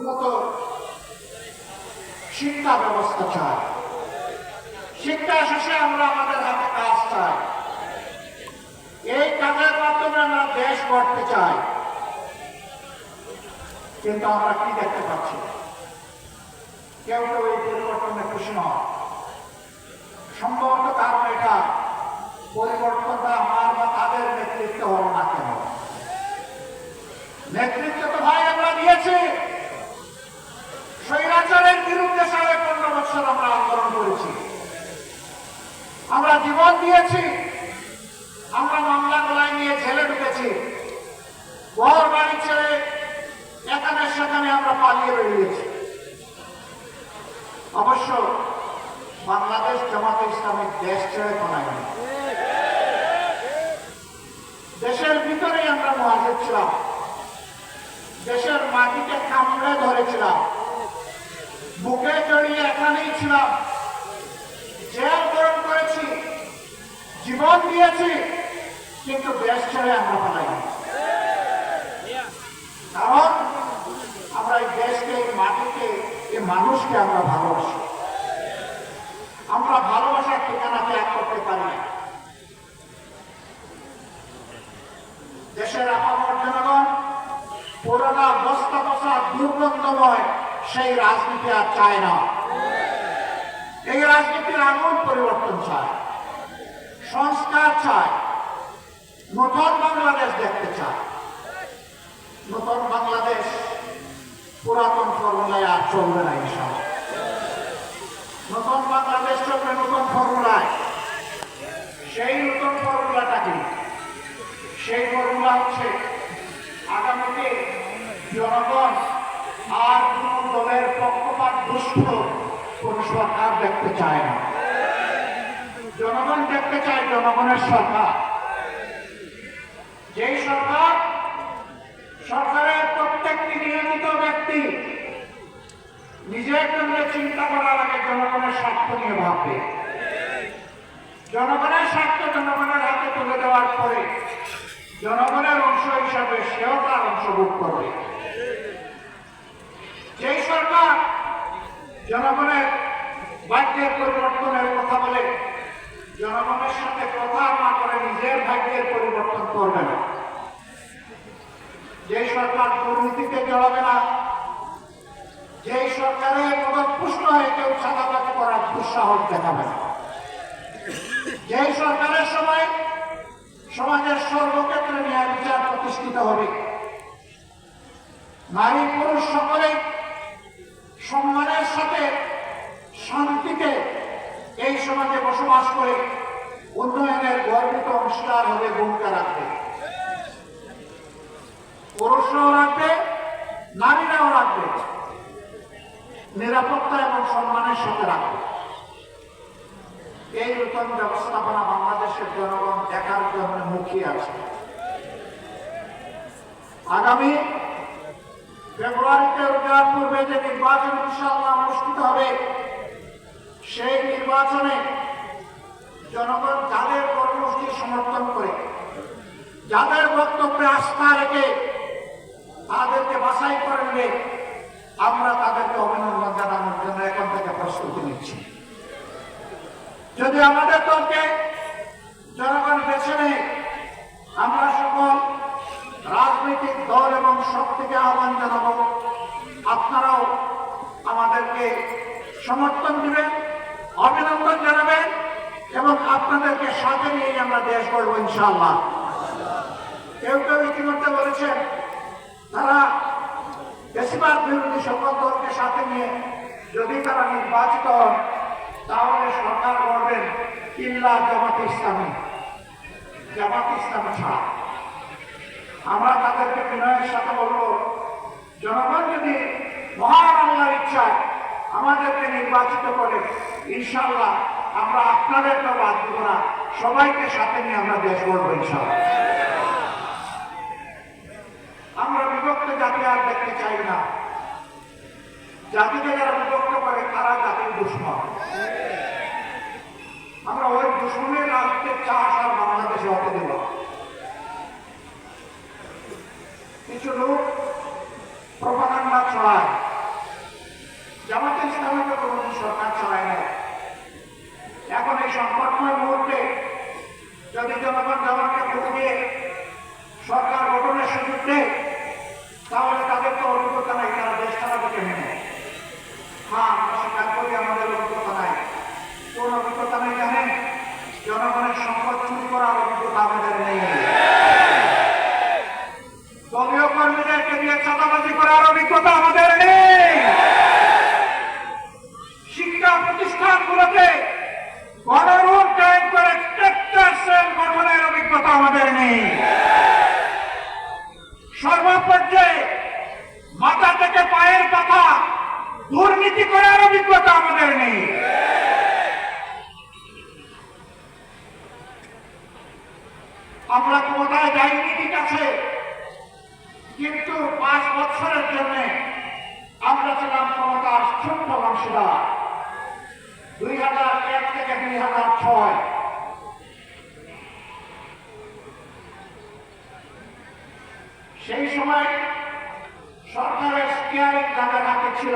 উন্নত শিক্ষা ব্যবস্থা চাই। শিক্ষা শেষে আমরা আমাদের হাতে কাজ চাই। এই কাজের মাধ্যমে আমরা দেশ গড়তে চাই। কিন্তু আমরা কি দেখতে পাচ্ছি? কেউ কেউ এই পরিবর্তনে খুশি নয়। সম্ভবত কারণ এটা পরিবর্তনটা আমার বা তাদের নেতৃত্ব হলো না কেন। নেতৃত্ব তো ভাই আমরা দিয়েছি। স্বৈরাচারের বিরুদ্ধে 15.5 বছর আমরা আন্দোলন করেছি, আমরা জীবন দিয়েছি, আমরা মামলা গলায় নিয়ে জেলে ঢুকেছি, ঘর বাড়ি ছেড়ে এখানে সেখানে আমরা পালিয়ে বেরিয়েছি। অবশ্য বাংলাদেশ জামাতে ইসলামিক দেশ ছেড়ে পালায়নি। দেশের ভিতরেই আমরা মুহাজির ছিলাম, দেশের মাটিকে কামড়ে ধরেছিলাম, বুকে জড়িয়ে এখানেই ছিলাম, জেল বরণ করেছি, জীবন দিয়েছি, কিন্তু দেশ ছেড়ে আমরা পালাইনি। কারণ আমরা এই দেশকে, এই মাটিকে, এই মানুষকে আমরা ভালোবাসি। আমরা ভালোবাসার ঠিকানা ত্যাগ করতে পারি না। দেশের আপামর জনগণ পুরোনো বস্তা বসা দুর্গন্ধময় সেই রাজনীতি আর চায় না। এই রাজনীতির আমূল পরিবর্তন চায়, সংস্কার চায়, নতুন বাংলাদেশ দেখতে চায়। নতুন বাংলাদেশ পুরাতন ফর্মুলায় আর চলবে না ইনশাআল্লাহ। নতুন বাংলাদেশ চলবে নতুন ফর্মুলায়। সেই নতুন ফর্মুলাটা কি? সেই ফর্মুলা হচ্ছে আগামীতে জনগণ আর কোন দলের পক্ষপাত দুষ্ট কোন সরকার দেখতে চায় না। জনগণ দেখতে চায় জনগণের সরকার। যেই সরকার, সরকারের প্রত্যেকটি নিয়োজিত ব্যক্তি নিজের জন্য চিন্তা করার আগে জনগণের স্বার্থ নিয়ে ভাববে। জনগণের স্বার্থ জনগণের হাতে তুলে দেওয়ার পরে জনগণের অংশ হিসাবে সেও তার অংশ ভোগ করবে। যেই সরকার জনগণের ভাগ্যের পরিবর্তনের কথা বলে জনগণের সাথে কথা না করে নিজের ভাগ্যের পরিবর্তন করবে না, যে সরকার দুর্নীতিতে জড়াবে না, যে সরকারের পদপুষ্ট হয়ে কেউ চাঁদাবাজি করার দুঃসাহস দেখাবে না, যে সরকারের সময় সমাজের সর্বক্ষেত্রে ন্যায় বিচার প্রতিষ্ঠিত হবে, নারী পুরুষ সকলে সম্মানের সাথে শান্তিতে এই সমাজে বসবাস করে উন্নয়নের গর্বিত অংশীদার হয়ে ভূমিকা রাখবে। পুরুষরাও রাখবে, নারীরাও রাখবে, নিরাপত্তা এবং সম্মানের সাথে রাখবে। এই নতুন ব্যবস্থাপনা বাংলাদেশের জনগণ দেখার জন্য মুখিয়ে আছে। আগামী ফেব্রুয়ারিতে রোজার পূর্বে যে নির্বাচন ইনশাআল্লাহ অনুষ্ঠিত হবে, সেই নির্বাচনে জনগণ যাদের কর্মসূচি সমর্থন করে, যাদের বক্তব্যে আস্থা রেখে তাদেরকে বাছাই করে নিলে আমরা তাদেরকে অভিনন্দন জানানোর জন্য এখন থেকে প্রস্তুতি নিচ্ছি। যদি আমাদের দলকে জনগণ বেছে নেয়, আমরা সকল রাজনৈতিক দল এবং শক্তিকে আহ্বান জানাবো, আপনারাও আমাদেরকে সমর্থন দিবেন, অভিনন্দন জানাবেন এবং আপনাদেরকে সাথে নিয়ে আমরা দেশ গড়ব ইনশাআল্লাহ। কেউ কেউ ইতিমধ্যে বলেছেন তারা বেশিরভাগ বিরোধী সকল দলকে সাথে নিয়ে যদি তারা নির্বাচিত হন তাহলে সরকার গড়বেন ইল্লা জামাতে ইসলামী, জামাতে ইসলামী ছাড়া। আমরা তাদেরকে বিনয়ের সাথে বলবো, জনগণ যদি মহান আল্লাহর ইচ্ছায় আমাদেরকে নির্বাচিত করে ইনশাআল্লাহ আমরা আপনাদেরকে বাদ দিব না, সবাইকে সাথে নিয়ে আমরা দেশ গড়বো ইনশাআল্লাহ। আমরা বিভক্ত জাতি আর দেখতে চাই না। জাতিকে যারা বিভক্ত করে তারা জাতির দুশ্মন। আমরা ওই দুশ্মনের রাজনীতির চাষ আর বাংলাদেশে হতে দেব। কিছু লোক প্রপাগান্ডা ছড়ায়, দুর্নীতি করার অভিজ্ঞতা আমাদের নেই। আমরা ক্ষমতায় যাইনি ঠিক আছে, কিন্তু 5 বছরের জন্য আমরা ছিলাম ক্ষমতার ছোট্ট অংশীদার। 2001 থেকে 2006 সেই সময় সরকারের স্টিয়ারিং যাদের হাতে ছিল,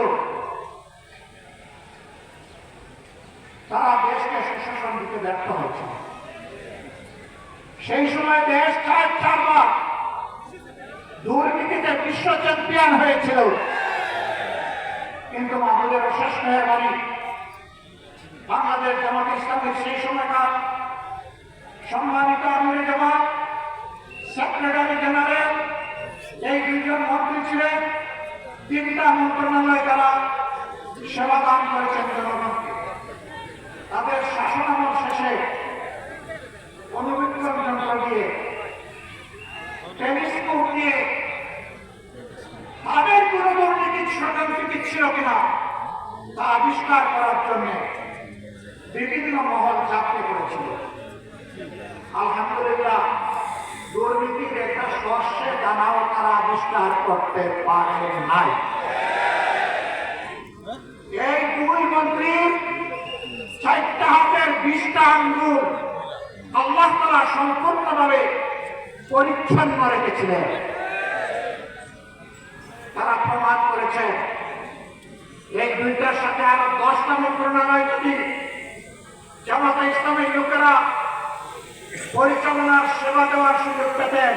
তারা দেশকে সুশাসন দিতে ব্যর্থ হয়েছে। সেই সময় দেশ 4বার দুর্নীতিতে বিশ্ব চ্যাম্পিয়ন হয়েছিল, কিন্তু আমাদের শেষ মেহরবানি বাংলাদেশ জামাত ইসলামের সেই সময়কার সম্মানিত আমিরে জামাত, সেক্রেটারি জেনারেল, এই 2 জন মন্ত্রী ছিলেন। 3টা মন্ত্রণালয় তারা সেবা দান করেছেন জনগণকে। তাদের শাসনামল শেষে অনুবীক্ষণ যন্ত্র দিয়ে, টেলিস্কোপ দিয়ে তাদের কোন দুর্নীতির ষড়যন্ত্র ছিল কিনা তা আবিষ্কার করার জন্য বিভিন্ন মহল চাকরি করেছিল। আলহামদুলিল্লাহ, দুর্নীতির একটা স্পর্শে দানাও তারা আবিষ্কার করতে পারে নাই। এই 2 মন্ত্রীর 4টা হাতের 20টা আঙ্গুল আল্লাহ তাআলা সম্পূর্ণভাবে পরিচ্ছন্ন রেখেছিলেন। তারা প্রমাণ করেছে এই 2টার সাথে আরো 10টা মন্ত্রণালয় যদি জামাতে ইসলামের লোকেরা পরিচালনার সেবা দেওয়ার সুযোগ পেতেন,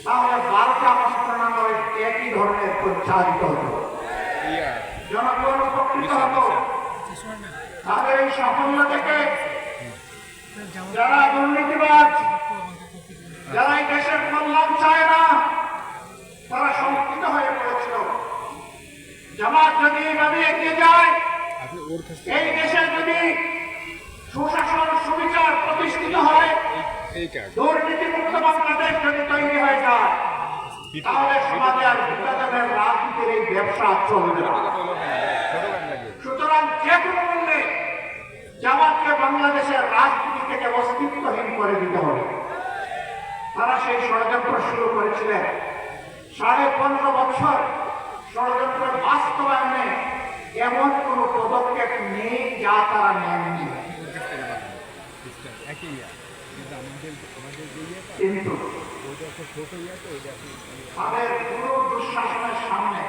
তাহলে 12টা মন্ত্রণালয় একই ধরনের পরিচালিত হতো, জনগণ উপকৃত হতো। তাদের এই সাফল্য থেকে যারা দুর্নীতিবাজ, যারা এই দেশের কল্যাণ চায় না, তারা শঙ্কিত হয়ে পড়েছিল। জামাত যদি এইভাবে এগিয়ে যায়, এই দেশে যদি সুশাসন সুবিচার প্রতিষ্ঠিত হয়, দুর্নীতিমুক্ত বাংলাদেশ যদি তৈরি হয়ে যায়, তাহলে সমাজে আর বিদ্যালয়ের রাজনীতির এই ব্যবসা চলবে না। সুতরাং যে কোনো মূল্যে জামাতকে বাংলাদেশের রাজনীতি থেকে অস্তিত্বহীন করে দিতে হবে। তারা সেই ষড়যন্ত্র শুরু করেছিলেন। 15.5 বছর ষড়যন্ত্রের বাস্তবায়নে এমন কোন পদক্ষেপ নেই যা তারা নেননি। কিন্তু তাদের পুরো দুঃশাসনের সামনে,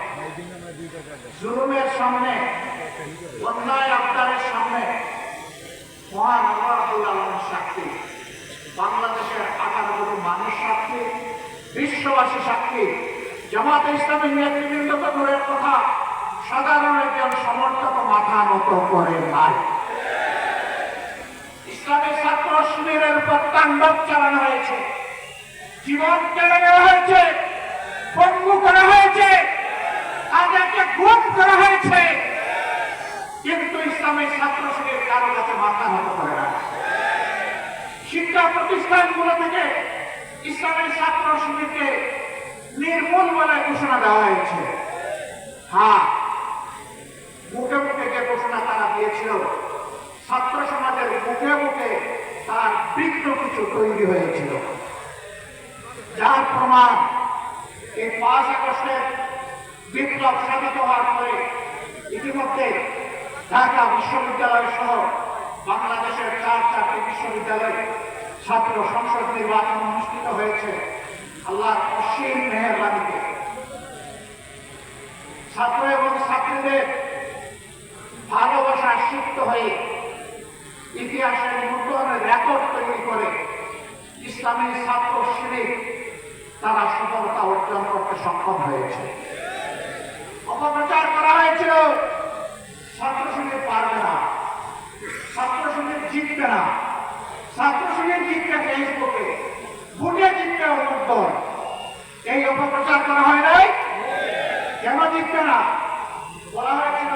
জুলুমের সামনে, অন্যায় আবদারের সামনে মহান আল্লাহ রাব্বুল আলামিন সাক্ষী, বাংলাদেশের 18 কোটি মানুষ সাক্ষী, বিশ্ববাসী সাক্ষী। জামাতে ইসলামের নেতৃবৃন্দ তো দূরের কথা, সাধারণ একজন সমর্থক মাথা নত করে নাই। ইসলামী ছাত্র শিবিরের উপর তাণ্ডব চালানো হয়েছে, জীবন কেড়ে নেওয়া হয়েছে, পঙ্গু করা হয়েছে, তাদেরকে গুম করা হয়েছে, কিন্তু ইসলামী ছাত্র শিবির কারো কাছে মাথা নত করে না। শিক্ষা প্রতিষ্ঠানগুলো থেকে ইসলামী ছাত্র শিবিরকে নির্মূল বলে ঘোষণা দেওয়া হয়েছে। হ্যাঁ, মুখে মুখে যে ঘোষণা তারা দিয়েছিল, ছাত্র সমাজের মুখে মুখে তার বিঘ্ন কিছু তৈরি হয়েছিল, যার প্রমাণ এই 5 আগস্টের বিপ্লব সাধিত হওয়ার পরে ইতিমধ্যে ঢাকা বিশ্ববিদ্যালয় সহ বাংলাদেশের 4টি বিশ্ববিদ্যালয়ে ছাত্র সংসদ নির্বাচন অনুষ্ঠিত হয়েছে। আল্লাহর অসীম মেহেরবানিতে ছাত্র এবং ছাত্রীদের ভালোবাসা সিক্ত হয়ে ইতিহাসের নতুন রেকর্ড তৈরি করে ইসলামী ছাত্র শিবির তারা সফলতা অর্জন করতে সক্ষম হয়েছে। অপপ্রচার করা হয়েছিল ছাত্র শিবির পারবে না, ছাত্র শিবির জিতবে না, ছাত্র শিবির জিতবে ফেসবুকে, ভোটে জিতবে অন্তর। এই অপপ্রচার করা হয় নাই। কেন জিতবে না? বলা হয়েছিল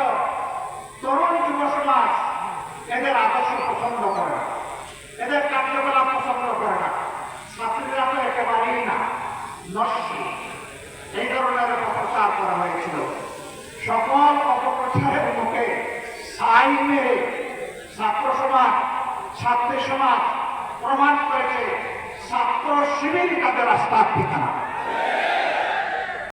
তরুণ যুব সমাজ এদের আদর্শ পছন্দ করে না, এদের কার্যকলাপ পছন্দ করে না, ছাত্রীরা তো একেবারেই না, নস্যি। এই ধরনের অপপ্রচার করা হয়েছিল। সকল অপপ্রচার পাথরের মুখে সাই মেরে ছাত্র সমাজ ছাত্রী সমাজ প্রমাণ করেছে ছাত্র শিবির তাদের রাস্তার ঠিকানা।